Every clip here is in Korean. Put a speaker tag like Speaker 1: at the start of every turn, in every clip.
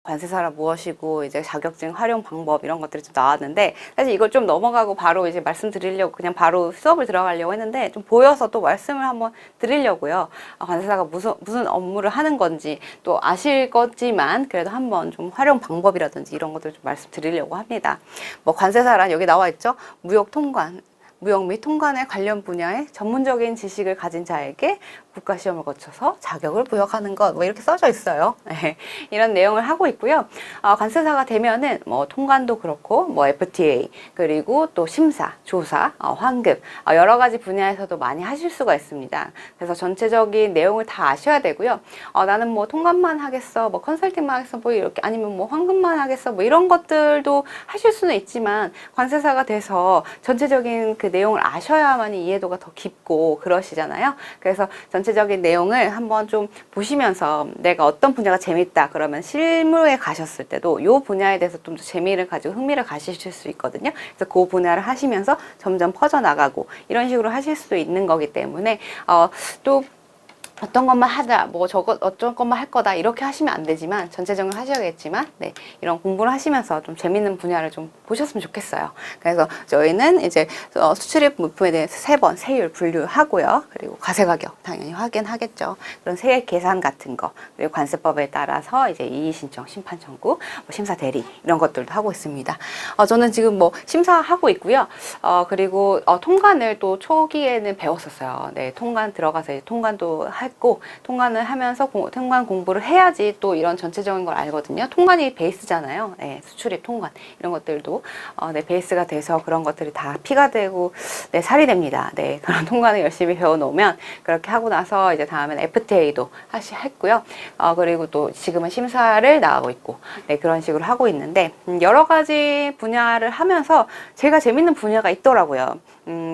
Speaker 1: 관세사란 무엇이고 이제 자격증 활용 방법 이런 것들이 좀 나왔는데, 사실 이걸 좀 넘어가고 바로 이제 말씀드리려고 그냥 바로 수업을 들어가려고 했는데 좀 보여서 또 말씀을 한번 드리려고요. 관세사가 무슨 업무를 하는 건지 또 아실 거지만 그래도 한번 좀 활용 방법이라든지 이런 것들 좀 말씀드리려고 합니다. 뭐 관세사란 여기 나와 있죠. 무역 통관, 무역 및 통관에 관련 분야의 전문적인 지식을 가진 자에게 국가시험을 거쳐서 자격을 부여하는 것, 뭐 이렇게 써져 있어요. 이런 내용을 하고 있고요. 관세사가 되면은 뭐 통관도 그렇고 뭐 FTA 그리고 또 심사, 조사, 환급 여러 가지 분야에서도 많이 하실 수가 있습니다. 그래서 전체적인 내용을 다 아셔야 되고요. 나는 뭐 통관만 하겠어, 뭐 컨설팅만 하겠어, 뭐 이렇게 아니면 뭐 환급만 하겠어, 뭐 이런 것들도 하실 수는 있지만 관세사가 돼서 전체적인 그 내용을 아셔야만 이해도가 더 깊고 그러시잖아요. 그래서 전체적인 내용을 한번 좀 보시면서 내가 어떤 분야가 재밌다 그러면 실무에 가셨을 때도 이 분야에 대해서 좀 더 재미를 가지고 흥미를 가지실 수 있거든요. 그래서 그 분야를 하시면서 점점 퍼져나가고 이런 식으로 하실 수도 있는 거기 때문에 또 어떤 것만 하자, 뭐 어떤 것만 할 거다 이렇게 하시면 안 되지만 전체적으로 하셔야겠지만 이런 공부를 하시면서 좀 재밌는 분야를 좀 보셨으면 좋겠어요. 그래서 저희는 이제 수출입 물품에 대해서 3번 세율 분류하고요. 그리고 과세 가격 당연히 확인하겠죠. 그런 세액 계산 같은 거, 그리고 관세법에 따라서 이제 이의 신청, 심판 청구, 뭐 심사 대리 이런 것들도 하고 있습니다. 저는 지금 뭐 심사하고 있고요. 그리고 통관을 또 초기에는 배웠었어요. 통관 들어가서 이제 통관도 했고, 통관을 하면서 통관 공부를 해야지 또 이런 전체적인 걸 알거든요. 통관이 베이스잖아요. 수출입 통관 이런 것들도 베이스가 돼서 그런 것들이 다 피가 되고 살이 됩니다. 그런 통관을 열심히 배워놓으면 그렇게 하고 나서 이제 다음에는 FTA도 했고요. 그리고 또 지금은 심사를 나가고 있고 그런 식으로 하고 있는데 여러 가지 분야를 하면서 제가 재밌는 분야가 있더라고요.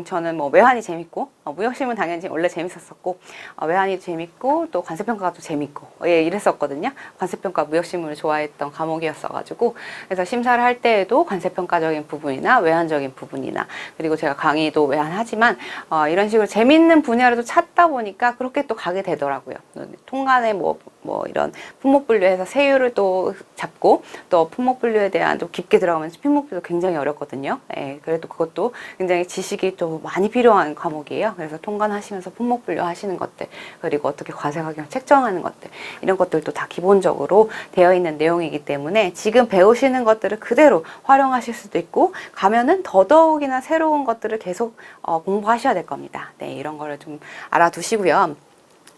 Speaker 1: 저는 뭐 외환이 재밌고 무역심은 당연히 원래 재밌었었고 외환이 재밌고 또 관세평가가 또 재밌고 이랬었거든요. 관세평가 무역심을 좋아했던 과목이었어가지고 그래서 심사를 할 때에도 관세평가적인 부분이나 외환적인 부분이나 그리고 제가 강의도 외환하지만 이런 식으로 재밌는 분야를 또 찾다 보니까 그렇게 또 가게 되더라고요. 통관에 뭐 이런 품목분류해서 세율을 또 잡고 또 품목분류에 대한 또 깊게 들어가면서 품목분류도 굉장히 어렵거든요. 그래도 그것도 굉장히 지식이 또 많이 필요한 과목이에요. 그래서 통관하시면서 품목분류 하시는 것들 그리고 어떻게 과세가격 책정하는 것들 이런 것들도 다 기본적으로 되어 있는 내용이기 때문에 지금 배우시는 것들을 그대로 활용하실 수도 있고 가면은 더더욱이나 새로운 것들을 계속 공부하셔야 될 겁니다. 이런 거를 좀 알아두시고요.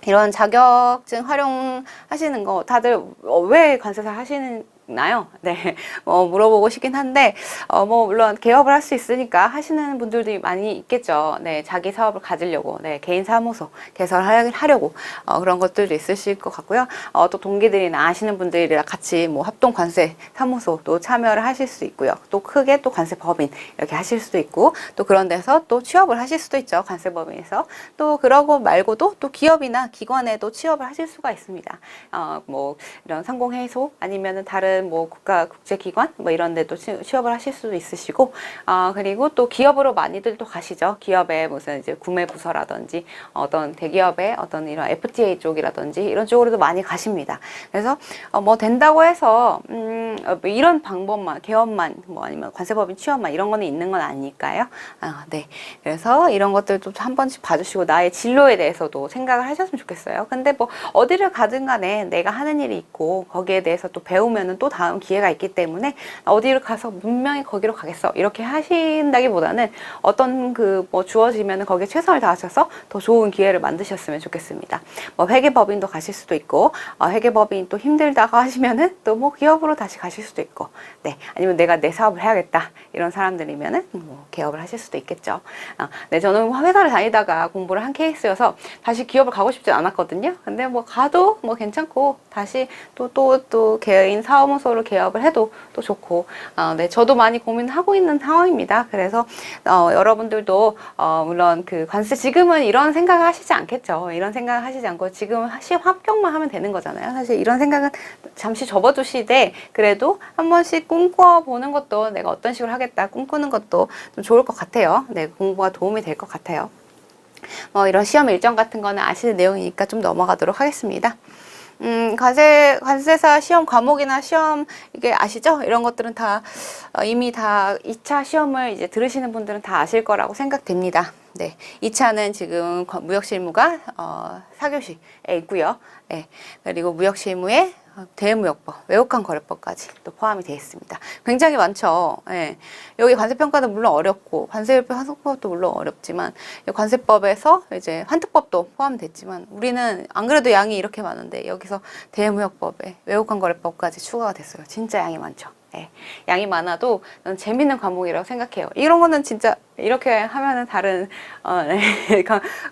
Speaker 1: 이런 자격증 활용하시는 거 다들 왜 관세사 하시나요? 물어보고 싶긴 한데, 물론 개업을 할 수 있으니까 하시는 분들도 많이 있겠죠. 자기 사업을 가지려고, 개인 사무소 개설하려고, 그런 것들도 있으실 것 같고요. 또 동기들이나 아시는 분들이랑 같이 뭐 합동 관세 사무소도 참여를 하실 수 있고요. 또 크게 또 관세법인 이렇게 하실 수도 있고, 또 그런 데서 또 취업을 하실 수도 있죠. 관세법인에서. 또 그러고 말고도 또 기업이나 기관에도 취업을 하실 수가 있습니다. 뭐 이런 상공회의소 아니면은 다른 뭐 국제기관 뭐 이런 데도 취업을 하실 수도 있으시고 그리고 또 기업으로 많이들 또 가시죠. 기업에 무슨 이제 구매부서라든지 어떤 대기업의 어떤 이런 FTA 쪽이라든지 이런 쪽으로도 많이 가십니다. 그래서 뭐 된다고 해서 이런 방법만 개업만 뭐 아니면 관세법인 취업만 이런 거는 있는 건 아니니까요. 그래서 이런 것들도 한 번씩 봐주시고 나의 진로에 대해서도 생각을 하셨으면 좋겠어요. 근데 뭐 어디를 가든 간에 내가 하는 일이 있고 거기에 대해서 또 배우면은 또 다음 기회가 있기 때문에 어디를 가서 분명히 거기로 가겠어 이렇게 하신다기보다는 어떤 뭐 주어지면은 거기에 최선을 다하셔서 더 좋은 기회를 만드셨으면 좋겠습니다. 뭐 회계법인도 가실 수도 있고 회계법인 또 힘들다고 하시면은 또 뭐 기업으로 다시 가실 수도 있고 아니면 내가 내 사업을 해야겠다 이런 사람들이면은 뭐 개업을 하실 수도 있겠죠. 저는 회사를 다니다가 공부를 한 케이스여서 다시 기업을 가고 싶지 않았거든요. 근데 뭐 가도 뭐 괜찮고 다시 또 개인 사무소로 개업을 해도 또 좋고 저도 많이 고민하고 있는 상황입니다. 그래서 여러분들도 물론 그 관세 지금은 이런 생각을 하시지 않겠죠. 이런 생각을 하시지 않고 지금 시험 합격만 하면 되는 거잖아요. 사실 이런 생각은 잠시 접어두시되 그래도 한 번씩 꿈꿔보는 것도 내가 어떤 식으로 하겠다 꿈꾸는 것도 좀 좋을 것 같아요. 공부가 도움이 될 것 같아요. 이런 시험 일정 같은 거는 아시는 내용이니까 좀 넘어가도록 하겠습니다. 관세사 시험 과목이나 시험, 이게 아시죠? 이런 것들은 다, 이미 다 2차 시험을 이제 들으시는 분들은 다 아실 거라고 생각됩니다. 네. 2차는 지금 무역실무가, 4교시에 있고요. 네. 그리고 무역실무에 대무역법, 외국환 거래법까지 또 포함이 되어 있습니다. 굉장히 많죠. 예. 여기 관세평가도 물론 어렵고, 관세법도 물론 어렵지만, 관세법에서 이제 환특법도 포함됐지만, 우리는 안 그래도 양이 이렇게 많은데, 여기서 대무역법에 외국환 거래법까지 추가가 됐어요. 진짜 양이 많죠. 예. 양이 많아도 난 재밌는 과목이라고 생각해요. 이런 거는 진짜 이렇게 하면은 다른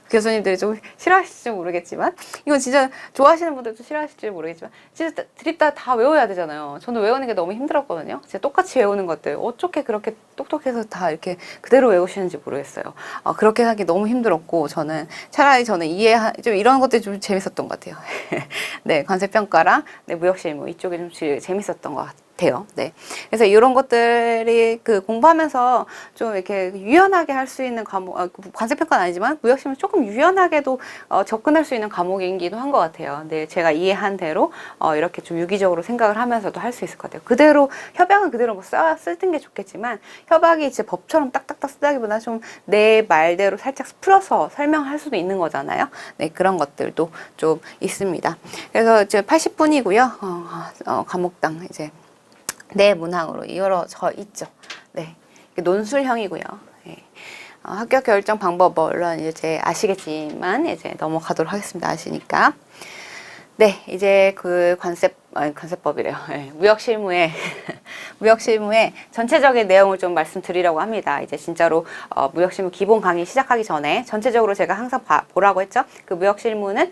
Speaker 1: 교수님들이 좀 싫어하실지 모르겠지만, 이건 진짜 좋아하시는 분들도 싫어하실지 모르겠지만, 진짜 드립 다 외워야 되잖아요. 저는 외우는 게 너무 힘들었거든요. 진짜 똑같이 외우는 것들 어떻게 그렇게 똑똑해서 다 이렇게 그대로 외우시는지 모르겠어요. 그렇게 하기 너무 힘들었고, 차라리 저는 좀 이런 것들이 좀 재밌었던 것 같아요. 네, 관세평가랑 네, 무역실무 이쪽이 좀 재밌었던 것 같아요. 네. 그래서 이런 것들이 공부하면서 좀 이렇게 유연하게 할 수 있는 과목, 관세평가는 아니지만 무역실무 조금 유연하게도 접근할 수 있는 과목이기도 한 것 같아요. 네, 제가 이해한 대로 이렇게 좀 유기적으로 생각을 하면서도 할 수 있을 것 같아요. 그대로 협약은 그대로 뭐 쓰는 게 좋겠지만 협약이 이제 법처럼 딱딱딱 쓰다기보다 좀 내 말대로 살짝 풀어서 설명할 수도 있는 거잖아요. 네, 그런 것들도 좀 있습니다. 그래서 이제 80분이고요. 과목당 이제 네 문항으로 이루어져 있죠. 네, 논술형이고요. 네. 합격 결정 방법 물론 이제 아시겠지만 이제 넘어가도록 하겠습니다. 아시니까. 네, 이제 관세법이래요. 네, 무역실무의 전체적인 내용을 좀 말씀드리려고 합니다. 이제 진짜로 무역실무 기본 강의 시작하기 전에 전체적으로 제가 항상 보라고 했죠. 그 무역실무는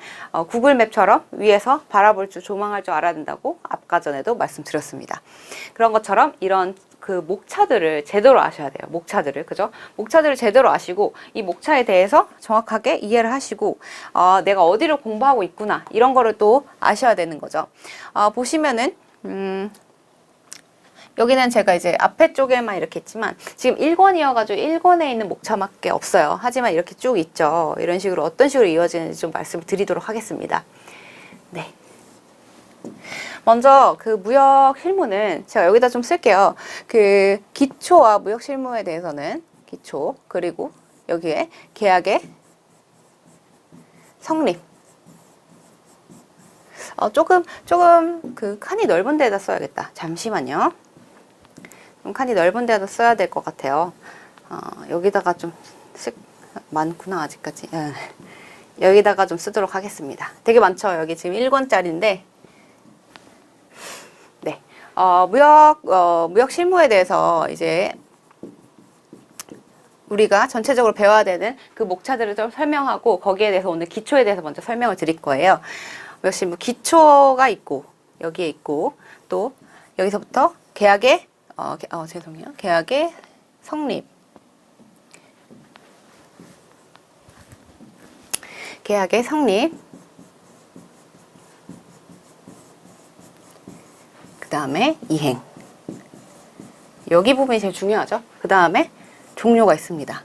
Speaker 1: 구글맵처럼 위에서 바라볼 줄 조망할 줄 알아야 된다고 아까 전에도 말씀드렸습니다. 그런 것처럼 이런 목차들을 제대로 아셔야 돼요. 그죠? 목차들을 제대로 아시고 이 목차에 대해서 정확하게 이해를 하시고 내가 어디를 공부하고 있구나 이런 거를 또 아셔야 되는 거죠. 보시면은 여기는 제가 이제 앞에 쪽에만 이렇게 했지만 지금 1권이어가지고 1권에 있는 목차밖에 없어요. 하지만 이렇게 쭉 있죠. 이런 식으로 어떤 식으로 이어지는지 좀 말씀을 드리도록 하겠습니다. 네. 먼저 무역 실무는 제가 여기다 좀 쓸게요. 기초와 무역 실무에 대해서는 기초, 그리고 여기에 계약의 성립. 조금 칸이 넓은 데다 써야겠다. 잠시만요. 칸이 넓은 데다 써야 될 것 같아요. 여기다가 좀 많구나 아직까지. 여기다가 좀 쓰도록 하겠습니다. 되게 많죠. 여기 지금 1권짜리인데 네, 무역 실무에 대해서 이제 우리가 전체적으로 배워야 되는 그 목차들을 좀 설명하고 거기에 대해서 오늘 기초에 대해서 먼저 설명을 드릴 거예요. 무역 실무 기초가 있고 여기에 있고 또 여기서부터 계약의 계약의 성립, 계약의 성립. 그 다음에 이행. 여기 부분이 제일 중요하죠. 그 다음에 종료가 있습니다.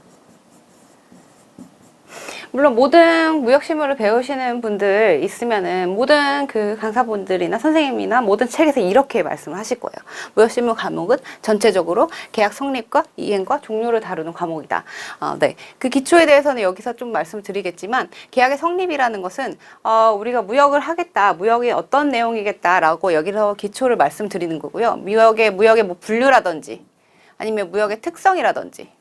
Speaker 1: 물론 모든 무역실무를 배우시는 분들 있으면은 모든 강사분들이나 선생님이나 모든 책에서 이렇게 말씀을 하실 거예요. 무역실무 과목은 전체적으로 계약 성립과 이행과 종료를 다루는 과목이다. 네. 그 기초에 대해서는 여기서 좀 말씀을 드리겠지만 계약의 성립이라는 것은 우리가 무역을 하겠다. 무역이 어떤 내용이겠다라고 여기서 기초를 말씀드리는 거고요. 무역의 뭐 분류라든지 아니면 무역의 특성이라든지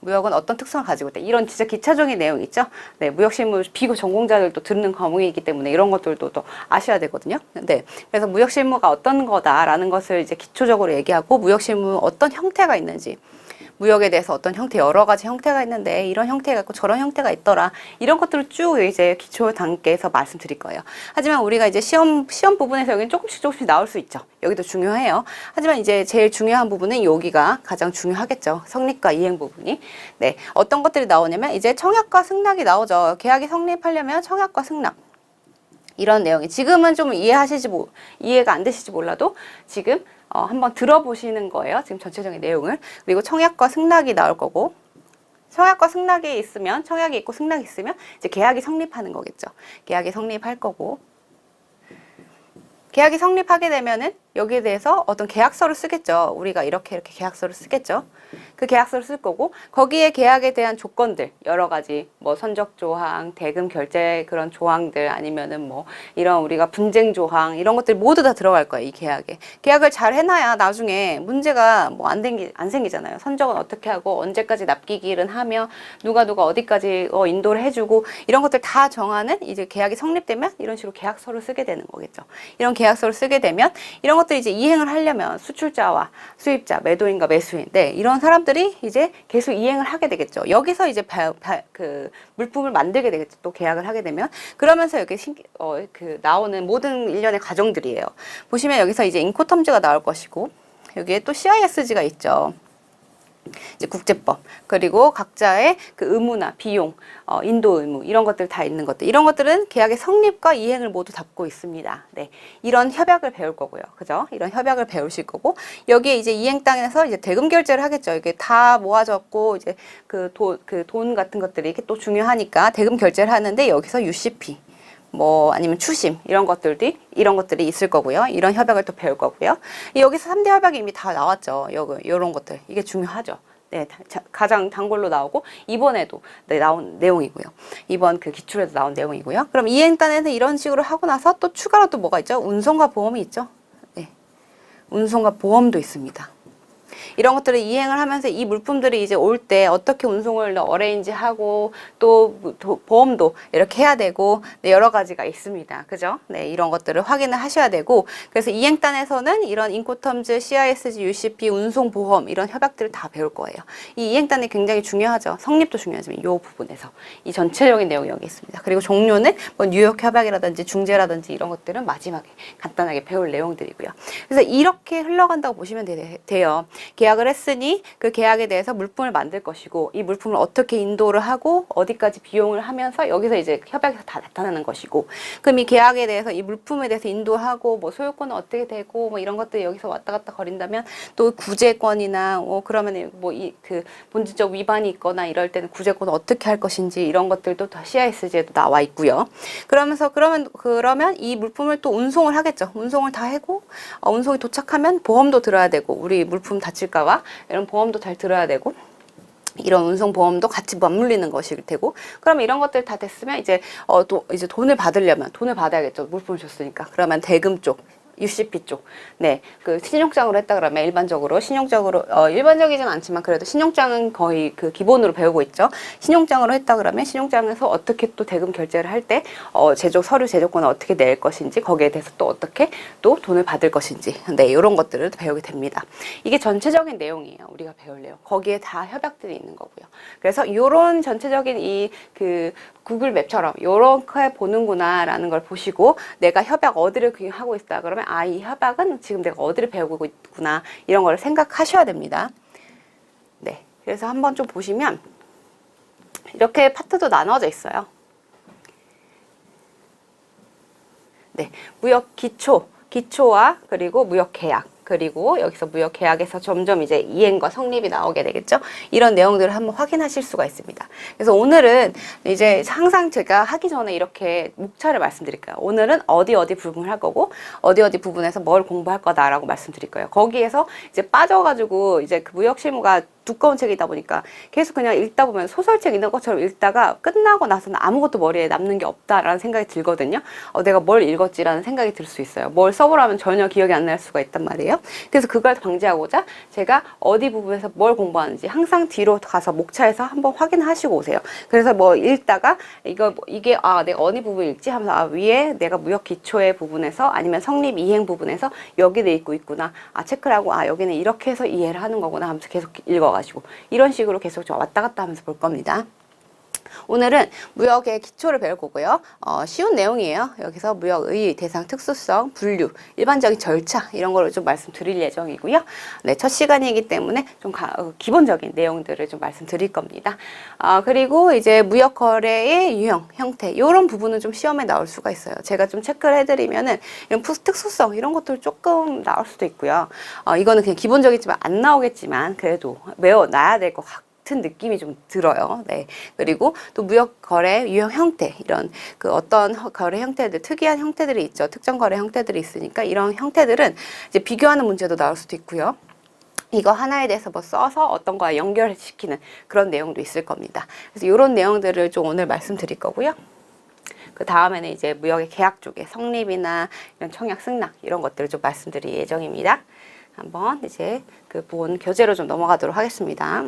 Speaker 1: 무역은 어떤 특성을 가지고 있다. 이런 진짜 기초적인 내용이 있죠. 네, 무역실무 비교 전공자들도 듣는 과목이기 때문에 이런 것들도 또 아셔야 되거든요. 네, 그래서 무역실무가 어떤 거다라는 것을 이제 기초적으로 얘기하고 무역실무 어떤 형태가 있는지 무역에 대해서 어떤 형태, 여러 가지 형태가 있는데 이런 형태가 있고 저런 형태가 있더라. 이런 것들을 쭉 이제 기초 단계에서 말씀드릴 거예요. 하지만 우리가 이제 시험 부분에서 여기는 조금씩 나올 수 있죠. 여기도 중요해요. 하지만 이제 제일 중요한 부분은 여기가 가장 중요하겠죠. 성립과 이행 부분이. 네. 어떤 것들이 나오냐면 이제 청약과 승낙이 나오죠. 계약이 성립하려면 청약과 승낙. 이런 내용이 지금은 좀 이해가 안 되실지 몰라도 지금 한번 들어보시는 거예요. 지금 전체적인 내용을. 그리고 청약과 승낙이 나올 거고 청약과 승낙이 있으면 청약이 있고 승낙이 있으면 이제 계약이 성립하는 거겠죠. 계약이 성립할 거고 계약이 성립하게 되면은 여기에 대해서 어떤 계약서를 쓰겠죠. 우리가 이렇게 계약서를 쓰겠죠. 그 계약서를 쓸 거고, 거기에 계약에 대한 조건들, 여러 가지, 뭐 선적 조항, 대금 결제 그런 조항들, 아니면은 뭐 이런 우리가 분쟁 조항, 이런 것들 모두 다 들어갈 거예요, 이 계약에. 계약을 잘 해놔야 나중에 문제가 뭐 안 생기잖아요. 선적은 어떻게 하고, 언제까지 납기일은 하며, 누가 어디까지 인도를 해주고, 이런 것들 다 정하는, 이제 계약이 성립되면 이런 식으로 계약서를 쓰게 되는 거겠죠. 이런 계약서를 쓰게 되면, 이런 것들이 이제 이행을 하려면 수출자와 수입자, 매도인과 매수인, 네, 이런 사람들이 이제 계속 이행을 하게 되겠죠. 여기서 이제 그 물품을 만들게 되겠죠. 또 계약을 하게 되면. 그러면서 여기 나오는 모든 일련의 과정들이에요. 보시면 여기서 이제 인코텀즈가 나올 것이고, 여기에 또 CISG가 있죠. 이제 국제법, 그리고 각자의 그 의무나 비용, 인도 의무, 이런 것들 다 있는 것들, 이런 것들은 계약의 성립과 이행을 모두 담고 있습니다. 네, 이런 협약을 배울 거고요, 그죠? 이런 협약을 배우실 거고, 여기에 이제 이행단에서 이제 대금 결제를 하겠죠. 이게 다 모아졌고, 이제 그 돈 같은 것들이 이렇게 또 중요하니까 대금 결제를 하는데, 여기서 UCP, 뭐 아니면 추심, 이런 것들이 있을 거고요. 이런 협약을 또 배울 거고요. 여기서 3대 협약이 이미 다 나왔죠. 요런 것들, 이게 중요하죠. 네, 가장 단골로 나오고, 이번에도 네, 나온 내용이고요. 이번 그 기출에도 나온 내용이고요. 그럼 이행단에서 이런 식으로 하고 나서 또 추가로 또 뭐가 있죠? 운송과 보험이 있죠. 네, 운송과 보험도 있습니다. 이런 것들을 이행을 하면서 이 물품들이 이제 올 때 어떻게 운송을 어레인지하고, 또 보험도 이렇게 해야 되고, 네, 여러 가지가 있습니다. 그죠? 네, 이런 것들을 확인을 하셔야 되고, 그래서 이행단에서는 이런 인코텀즈, CISG, UCP, 운송보험, 이런 협약들을 다 배울 거예요. 이 이행단이 굉장히 중요하죠. 성립도 중요하지만 이 부분에서 이 전체적인 내용이 여기 있습니다. 그리고 종료는 뭐 뉴욕 협약이라든지 중재라든지 이런 것들은 마지막에 간단하게 배울 내용들이고요. 그래서 이렇게 흘러간다고 보시면 돼요. 계약을 했으니 그 계약에 대해서 물품을 만들 것이고, 이 물품을 어떻게 인도를 하고 어디까지 비용을 하면서 여기서 이제 협약에서 다 나타나는 것이고, 그럼 이 계약에 대해서 이 물품에 대해서 인도하고, 뭐 소유권은 어떻게 되고, 뭐 이런 것들이 여기서 왔다 갔다 거린다면, 또 구제권이나 그러면 뭐 그 본질적 위반이 있거나 이럴 때는 구제권을 어떻게 할 것인지, 이런 것들도 다 CISG에도 나와 있고요. 그러면 이 물품을 또 운송을 하겠죠. 운송을 다 하고, 운송이 도착하면 보험도 들어야 되고, 우리 물품 다칠까봐 이런 보험도 잘 들어야 되고, 이런 운송 보험도 같이 맞물리는 것일 테고, 그러면 이런 것들 다 됐으면 이제 이제 돈을 받아야겠죠. 물품을 줬으니까. 그러면 대금 쪽, UCP 쪽, 네, 그 신용장으로 했다 그러면 일반적이진 않지만 그래도 신용장은 거의 그 기본으로 배우고 있죠. 신용장으로 했다 그러면 신용장에서 어떻게 또 대금 결제를 할 때 서류 제조권을 어떻게 낼 것인지, 거기에 대해서 또 어떻게 또 돈을 받을 것인지, 네, 이런 것들을 배우게 됩니다. 이게 전체적인 내용이에요. 우리가 배울 내용. 거기에 다 협약들이 있는 거고요. 그래서 이런 전체적인 이 그 구글 맵처럼 요렇게 보는구나 라는 걸 보시고, 내가 협약 어디를 하고 있다 그러면 이 협약은 지금 내가 어디를 배우고 있구나, 이런 걸 생각하셔야 됩니다. 네, 그래서 한번 좀 보시면 이렇게 파트도 나눠져 있어요. 네, 무역 기초와 그리고 무역 계약, 그리고 여기서 무역 계약에서 점점 이제 이행과 성립이 나오게 되겠죠. 이런 내용들을 한번 확인하실 수가 있습니다. 그래서 오늘은 이제 항상 제가 하기 전에 이렇게 목차를 말씀드릴게요. 오늘은 어디 부분을 할 거고, 어디 부분에서 뭘 공부할 거다라고 말씀드릴 거예요. 거기에서 이제 빠져가지고 이제 그 무역 실무가 두꺼운 책이다 보니까 계속 그냥 읽다 보면 소설책 읽는 것처럼 읽다가 끝나고 나서는 아무것도 머리에 남는 게 없다라는 생각이 들거든요. 내가 뭘 읽었지라는 생각이 들 수 있어요. 뭘 써보라면 전혀 기억이 안 날 수가 있단 말이에요. 그래서 그걸 방지하고자 제가 어디 부분에서 뭘 공부하는지 항상 뒤로 가서 목차에서 한번 확인하시고 오세요. 그래서 뭐 읽다가 이게 내가 어느 부분 읽지 하면서 위에 내가 무역 기초의 부분에서, 아니면 성립 이행 부분에서 여기를 읽고 있구나, 체크를 하고 여기는 이렇게 해서 이해를 하는 거구나 하면서 계속 읽어가지고 이런 식으로 계속 왔다 갔다 하면서 볼 겁니다. 오늘은 무역의 기초를 배울 거고요. 쉬운 내용이에요. 여기서 무역의 대상 특수성, 분류, 일반적인 절차, 이런 거를 좀 말씀드릴 예정이고요. 네, 첫 시간이기 때문에 좀 기본적인 내용들을 좀 말씀드릴 겁니다. 그리고 이제 무역 거래의 유형, 형태, 이런 부분은 좀 시험에 나올 수가 있어요. 제가 좀 체크를 해드리면은 이런 특수성, 이런 것들 조금 나올 수도 있고요. 이거는 그냥 기본적이지만 안 나오겠지만 그래도 외워놔야 될 것 같고, 같은 느낌이 좀 들어요. 네. 그리고 또 무역 거래 유형 형태, 이런 그 어떤 거래 형태들, 특이한 형태들이 있죠. 특정 거래 형태들이 있으니까 이런 형태들은 이제 비교하는 문제도 나올 수도 있고요. 이거 하나에 대해서 뭐 써서 어떤 거와 연결시키는 그런 내용도 있을 겁니다. 그래서 이런 내용들을 좀 오늘 말씀드릴 거고요. 그 다음에는 이제 무역의 계약 쪽에 성립이나 이런 청약 승낙 이런 것들을 좀 말씀드릴 예정입니다. 한번 이제 그 본 교재로 좀 넘어가도록 하겠습니다.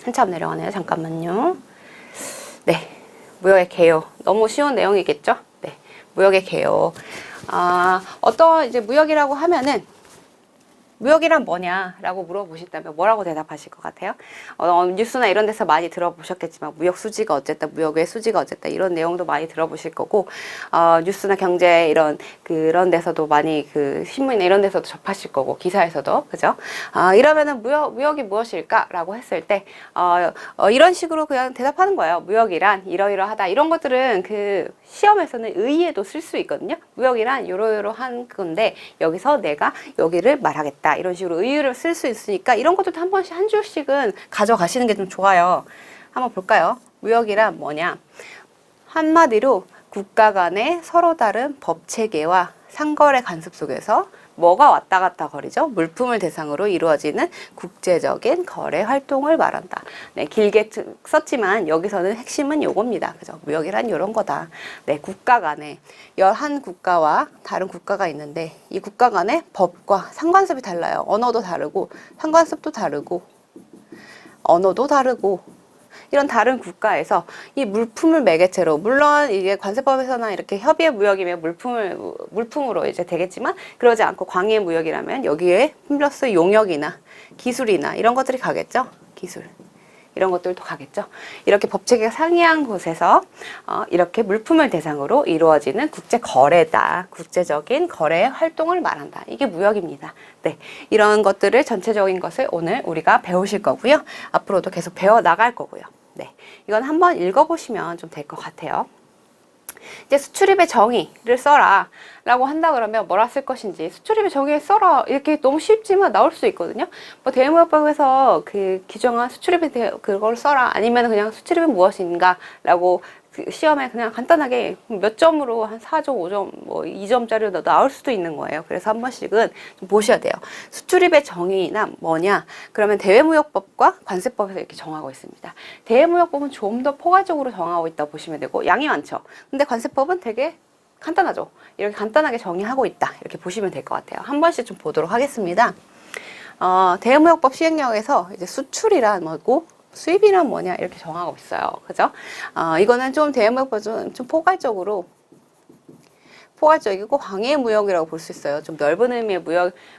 Speaker 1: 한참 내려가네요. 잠깐만요. 네, 무역의 개요. 너무 쉬운 내용이겠죠? 네, 무역의 개요. 어떤 이제 무역이라고 하면은 무역이란 뭐냐라고 물어보신다면 뭐라고 대답하실 것 같아요? 뉴스나 이런 데서 많이 들어보셨겠지만 무역 수지가 어쨌다, 무역의 수지가 어쨌다 이런 내용도 많이 들어보실 거고 뉴스나 경제 이런 그런 데서도 많이 그 신문이나 이런 데서도 접하실 거고 기사에서도 그죠? 이러면은 무역이 무엇일까라고 했을 때 이런 식으로 그냥 대답하는 거예요. 무역이란 이러이러하다 이런 것들은 그 시험에서는 의의에도 쓸 수 있거든요. 무역이란 이러이러한 건데 여기서 내가 여기를 말하겠다. 이런 식으로 의의를 쓸 수 있으니까 이런 것도 한 번씩 한 줄씩은 가져가시는 게 좀 좋아요. 한번 볼까요? 무역이란 뭐냐? 한마디로 국가 간의 서로 다른 법 체계와 상거래 간섭 속에서 뭐가 왔다 갔다 거리죠? 물품을 대상으로 이루어지는 국제적인 거래 활동을 말한다. 네, 길게 썼지만 여기서는 핵심은 요겁니다. 그죠? 무역이란 요런 거다. 네, 국가 간에 한 국가와 다른 국가가 있는데 이 국가 간의 법과 상관습이 달라요. 언어도 다르고 상관습도 다르고 언어도 다르고 이런 다른 국가에서 이 물품을 매개체로, 물론 이게 관세법에서나 이렇게 협의의 무역이면 물품으로 이제 되겠지만 그러지 않고 광의의 무역이라면 여기에 플러스 용역이나 기술이나 이런 것들이 가겠죠. 기술. 이런 것들도 가겠죠. 이렇게 법체계가 상이한 곳에서 이렇게 물품을 대상으로 이루어지는 국제 거래다. 국제적인 거래 활동을 말한다. 이게 무역입니다. 네, 이런 것들을 전체적인 것을 오늘 우리가 배우실 거고요. 앞으로도 계속 배워 나갈 거고요. 네, 이건 한번 읽어보시면 좀 될 것 같아요. 이제 수출입의 정의를 써라 라고 한다 그러면 뭐라 쓸 것인지, 수출입의 정의를 써라 이렇게 너무 쉽지만 나올 수 있거든요. 뭐 대외무역법에서 그 규정한 수출입에 대해 그걸 써라, 아니면 그냥 수출입은 무엇인가 라고 그 시험에 그냥 간단하게 몇 점으로 한 4점, 5점, 뭐 2점짜리로 나올 수도 있는 거예요. 그래서 한 번씩은 좀 보셔야 돼요. 수출입의 정의나 뭐냐? 그러면 대외무역법과 관세법에서 이렇게 정하고 있습니다. 대외무역법은 좀 더 포괄적으로 정하고 있다 보시면 되고 양이 많죠. 근데 관세법은 되게 간단하죠. 이렇게 간단하게 정의하고 있다. 이렇게 보시면 될 것 같아요. 한 번씩 좀 보도록 하겠습니다. 대외무역법 시행령에서 이제 수출이란 뭐고 수입이란 뭐냐 이렇게 정하고 있어요. 그죠? 이거는 좀 대외무역법은 좀 포괄적이고 광의의 무역이라고 볼 수 있어요. 좀 넓은 의미의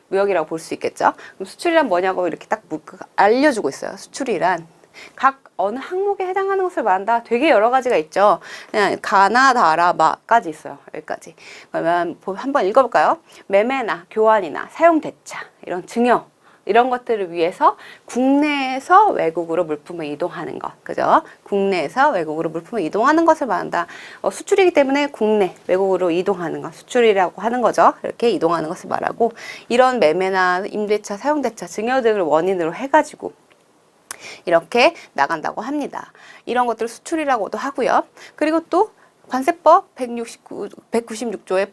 Speaker 1: 무역이라고 볼 수 있겠죠? 그럼 수출이란 뭐냐고 이렇게 딱 알려주고 있어요. 수출이란 각 어느 항목에 해당하는 것을 말한다. 되게 여러 가지가 있죠. 그냥 가나, 다라, 마까지 있어요. 여기까지. 그러면 한번 읽어볼까요? 매매나 교환이나 사용 대차, 이런 증여, 이런 것들을 위해서 국내에서 외국으로 물품을 이동하는 것, 그죠? 국내에서 외국으로 물품을 이동하는 것을 말한다. 수출이기 때문에 국내, 외국으로 이동하는 것, 수출이라고 하는 거죠. 이렇게 이동하는 것을 말하고, 이런 매매나 임대차, 사용대차, 증여 등을 원인으로 해가지고 이렇게 나간다고 합니다. 이런 것들을 수출이라고도 하고요. 그리고 또 관세법 196조의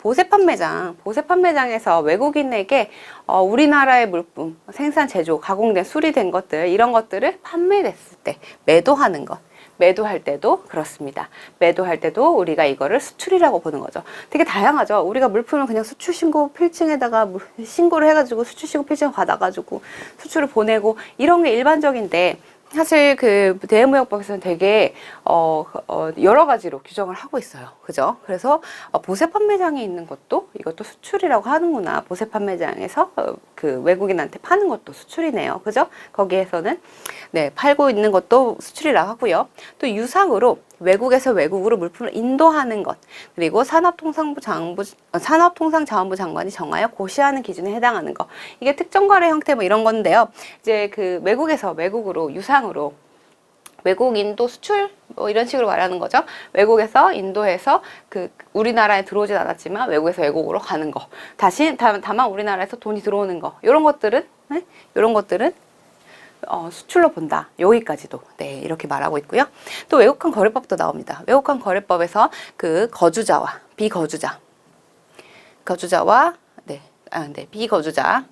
Speaker 1: 보세판매장에서 외국인에게 우리나라의 물품, 생산, 제조, 가공된, 수리된 것들, 이런 것들을 판매됐을 때 매도하는 것. 매도할 때도 그렇습니다. 매도할 때도 우리가 이거를 수출이라고 보는 거죠. 되게 다양하죠. 우리가 물품을 그냥 수출신고 필증에다가 신고를 해가지고 수출신고 필증을 받아가지고 수출을 보내고 이런 게 일반적인데, 사실 그 대외무역법에서는 되게 여러 가지로 규정을 하고 있어요. 그죠? 그래서 보세 판매장에 있는 것도 이것도 수출이라고 하는구나. 보세 판매장에서 그 외국인한테 파는 것도 수출이네요. 그죠? 거기에서는 네, 팔고 있는 것도 수출이라고 하고요. 또 유상으로 외국에서 외국으로 물품을 인도하는 것, 그리고 산업통상자원부 장관이 정하여 고시하는 기준에 해당하는 것. 이게 특정 거래 형태 뭐 이런 건데요. 이제 그 외국에서 외국으로 유상으로 외국인도 수출 뭐 이런 식으로 말하는 거죠. 외국에서 인도에서 그 우리나라에 들어오진 않았지만 외국에서 외국으로 가는 거. 다만 우리나라에서 돈이 들어오는 거. 이런 것들은 네? 이런 것들은 수출로 본다. 여기까지도 네 이렇게 말하고 있고요. 또 외국환 거래법도 나옵니다. 외국환 거래법에서 그 거주자와 비거주자와 비거주자